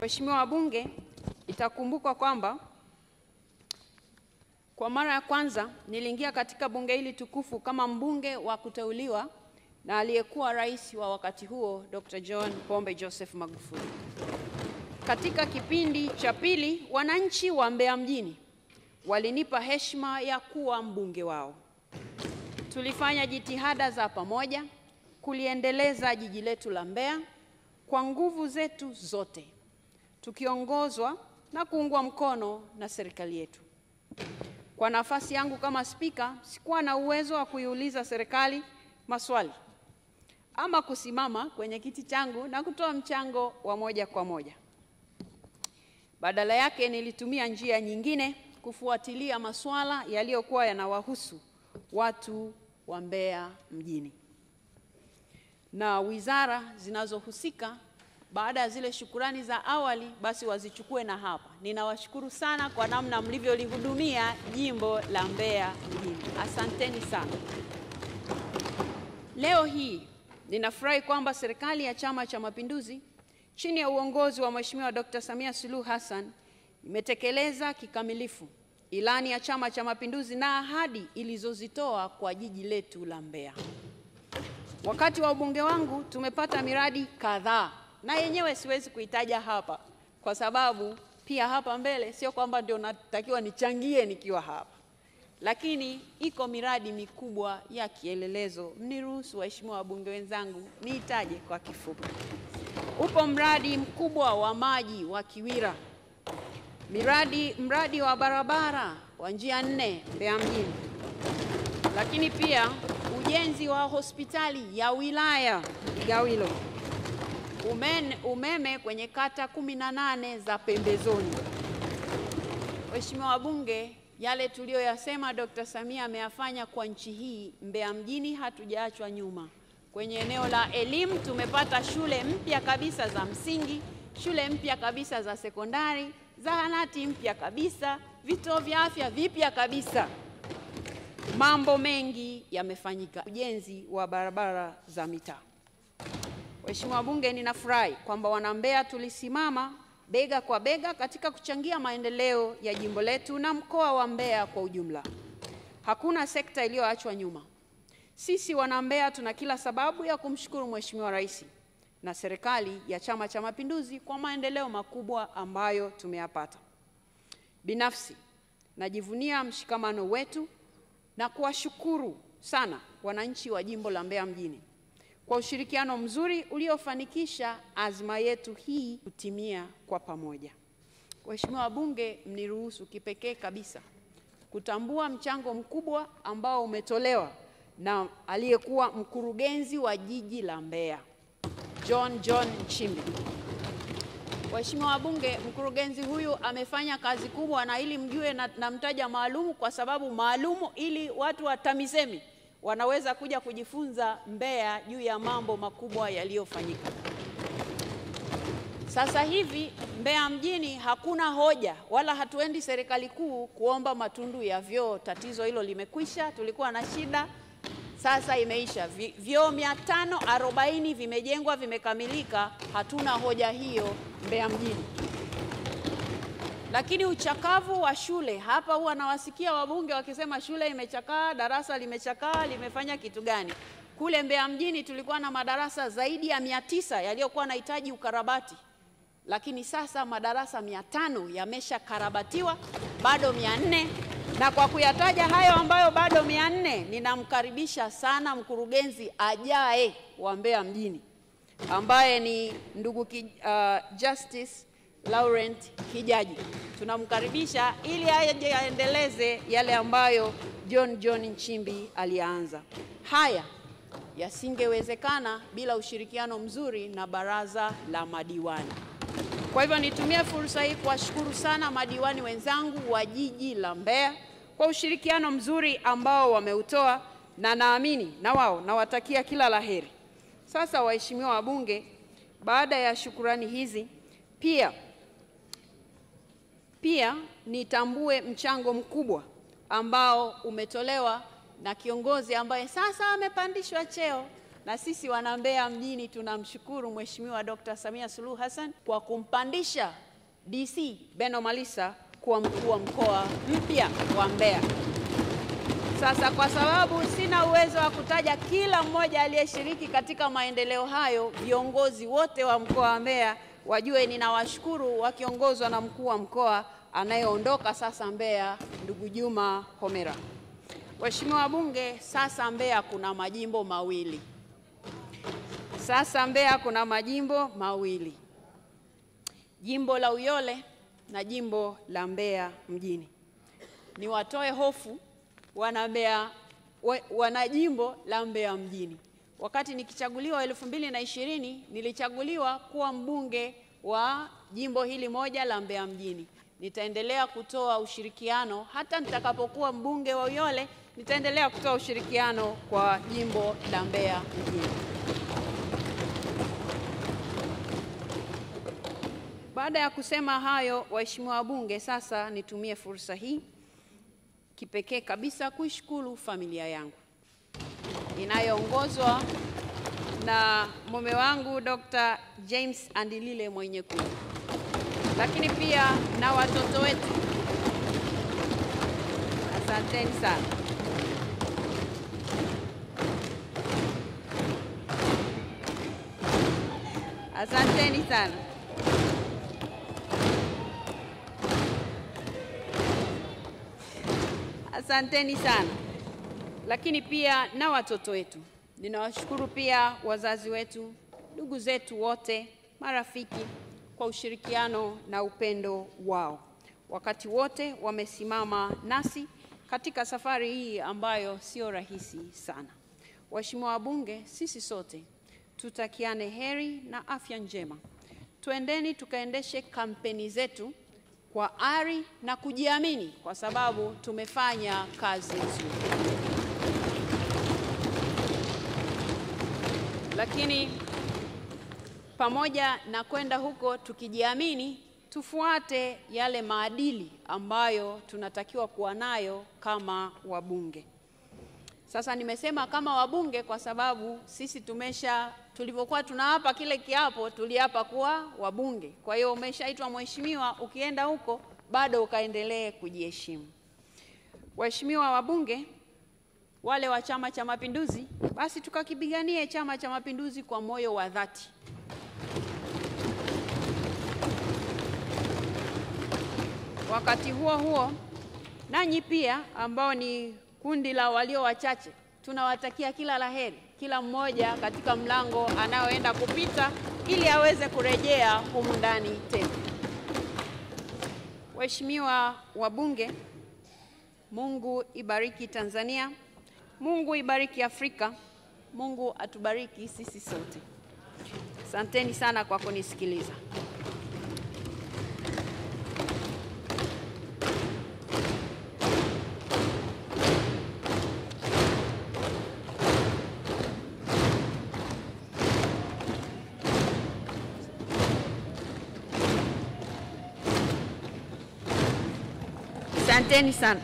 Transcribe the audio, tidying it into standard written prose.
Waheshimiwa wabunge, itakumbukwa kwamba kwa mara ya kwanza niliingia katika bunge hili tukufu kama mbunge wa kuteuliwa na aliyekuwa rais wa wakati huo Dr. John Pombe Joseph Magufuli. Katika kipindi cha pili, wananchi wa Mbeya mjini walinipa heshima ya kuwa mbunge wao. Tulifanya jitihada za pamoja kuliendeleza jiji letu la Mbeya kwa nguvu zetu zote, tukiongozwa na kuungwa mkono na serikali yetu. Kwa nafasi yangu kama spika, sikuwa na uwezo wa kuiuliza serikali maswali ama kusimama kwenye kiti changu na kutoa mchango wa moja kwa moja. Badala yake nilitumia njia nyingine kufuatilia masuala yaliyokuwa yanawahusu watu wa Mbeya mjini. Na wizara zinazohusika, baada ya zile shukurani za awali, basi wazichukue na hapa. Ninawashukuru sana kwa namna mlivyolihudumia jimbo la Mbeya mjini. Asanteni sana. Leo hii ninafurahi kwamba serikali ya Chama cha Mapinduzi chini ya uongozi wa Mheshimiwa Dr. Samia Suluhu Hassan imetekeleza kikamilifu ilani ya Chama cha Mapinduzi na ahadi ilizozitoa kwa jiji letu la Mbeya. Wakati wa ubunge wangu tumepata miradi kadhaa, na yenyewe siwezi kuitaja hapa kwa sababu pia hapa mbele sio kwamba ndio natakiwa nichangie nikiwa hapa. Lakini iko miradi mikubwa ya kielelezo. Mniruhusu waheshimiwa wabunge wenzangu niitaje kwa kifupi. Upo mradi mkubwa wa maji wa Kiwira. Mradi wa barabara wa njia 4 Mbeya mjini. Lakini pia ujenzi wa hospitali ya wilaya Igawilo. Umeme kwenye kata 18 za pembezoni. Waheshimiwa wabunge, yale tuliyoyasema Dr. Samia ameyafanya kwa nchi hii. Mbeya mjini hatujaachwa nyuma. Kwenye eneo la elimu tumepata shule mpya kabisa za msingi, shule mpya kabisa za sekondari, zahanati mpya kabisa, vituo vya afya vipya kabisa. Mambo mengi yamefanyika. Ujenzi wa barabara za mitaa. Waheshimiwa wabunge, ninafurahi kwamba wana Mbeya tulisimama bega kwa bega katika kuchangia maendeleo ya jimbo letu na mkoa wa Mbeya kwa ujumla. Hakuna sekta iliyoachwa nyuma. Sisi wana Mbeya tuna kila sababu ya kumshukuru Mheshimiwa Rais na serikali ya Chama cha Mapinduzi kwa maendeleo makubwa ambayo tumeyapata. Binafsi najivunia mshikamano wetu na kuwashukuru sana wananchi wa jimbo la Mbeya mjini kwa ushirikiano mzuri uliofanikisha azma yetu hii kutimia kwa pamoja. Waheshimiwa wabunge, mniruhusu kipekee kabisa kutambua mchango mkubwa ambao umetolewa na aliyekuwa mkurugenzi wa jiji la Mbeya, John Nchimbi. Waheshimiwa wabunge, mkurugenzi huyu amefanya kazi kubwa, na ili mjue na mtaja maalumu kwa sababu maalumu ili watu wa TAMISEMI wanaweza kuja kujifunza Mbeya juu ya mambo makubwa yaliyofanyika. Sasa hivi Mbeya mjini hakuna hoja wala hatuendi serikali kuu kuomba matundu ya vyoo. Tatizo hilo limekwisha. Tulikuwa na shida, sasa imeisha. Vyoo 540 vimejengwa, vimekamilika. Hatuna hoja hiyo Mbeya mjini. Lakini uchakavu wa shule, hapa huwa nawasikia wabunge wakisema shule imechakaa, darasa limechakaa, limefanya kitu gani? Kule Mbeya mjini tulikuwa na madarasa zaidi ya 900 yaliyokuwa yanahitaji ukarabati. Lakini sasa madarasa 500 yameshakarabatiwa, bado 400. Na kwa kuyataja hayo ambayo bado 400, ninamkaribisha sana mkurugenzi ajaye wa Mbeya mjini ambaye ni ndugu Justice Laurent Kijaji. Tunamkaribisha ili aje aendeleze yale ambayo John Nchimbi alianza. Haya yasingewezekana bila ushirikiano mzuri na baraza la madiwani. Kwa hivyo nitumie fursa hii kuwashukuru sana madiwani wenzangu wa jiji la Mbeya kwa ushirikiano mzuri ambao wameutoa, na naamini na wao nawatakia kila laheri. Sasa waheshimiwa wabunge, baada ya shukurani hizi pia nitambue mchango mkubwa ambao umetolewa na kiongozi ambaye sasa amepandishwa cheo, na sisi wana Mbeya mjini tunamshukuru Mheshimiwa Dr. Samia Suluhu Hassan kwa kumpandisha DC Beno Malisa kuwa mkuu wa mkoa mpya wa Mbeya. Sasa kwa sababu sina uwezo wa kutaja kila mmoja aliyeshiriki katika maendeleo hayo, viongozi wote wa mkoa wa Mbeya wajue ninawashukuru wakiongozwa na mkuu wa mkoa anayeondoka sasa Mbeya, ndugu Juma Homera. Waheshimiwa wabunge, sasa Mbeya kuna majimbo mawili. Sasa Mbeya kuna majimbo mawili. Jimbo la Uyole na jimbo la Mbeya mjini. Niwatoe hofu wana Mbeya, wana jimbo la Mbeya mjini. Wakati nikichaguliwa 2020 nilichaguliwa kuwa mbunge wa jimbo hili moja la Mbeya mjini. Nitaendelea kutoa ushirikiano hata nitakapokuwa mbunge wa Uyole, nitaendelea kutoa ushirikiano kwa jimbo la Mbeya mjini. Baada ya kusema hayo, waheshimiwa wabunge, sasa nitumie fursa hii kipekee kabisa kuishukuru familia yangu inayoongozwa na mume wangu Dr. James Andilile Mwenyeku, lakini pia na watoto wetu. Asanteni sana. Asanteni sana. Asanteni sana. Lakini pia na watoto wetu. Ninawashukuru pia wazazi wetu, ndugu zetu wote, marafiki kwa ushirikiano na upendo wao. Wakati wote wamesimama nasi katika safari hii ambayo sio rahisi sana. Waheshimiwa wabunge, sisi sote tutakiane heri na afya njema. Tuendeni tukaendeshe kampeni zetu kwa ari na kujiamini, kwa sababu tumefanya kazi nzuri. Lakini pamoja na kwenda huko tukijiamini, tufuate yale maadili ambayo tunatakiwa kuwa nayo kama wabunge. Sasa nimesema kama wabunge kwa sababu sisi tulivyokuwa tunaapa kile kiapo, tuliapa kuwa wabunge. Kwa hiyo umeshaitwa mheshimiwa, ukienda huko bado ukaendelee kujiheshimu. Waheshimiwa wabunge, wale wa Chama cha Mapinduzi, basi tukakipiganie Chama cha Mapinduzi kwa moyo wa dhati. Wakati huo huo, nanyi pia ambao ni kundi la walio wachache, tunawatakia kila laheri, kila mmoja katika mlango anaoenda kupita ili aweze kurejea humu ndani tena. Waheshimiwa wabunge, Mungu ibariki Tanzania, Mungu ibariki Afrika, Mungu atubariki sisi sote. Asanteni sana kwa kunisikiliza. Asanteni sana.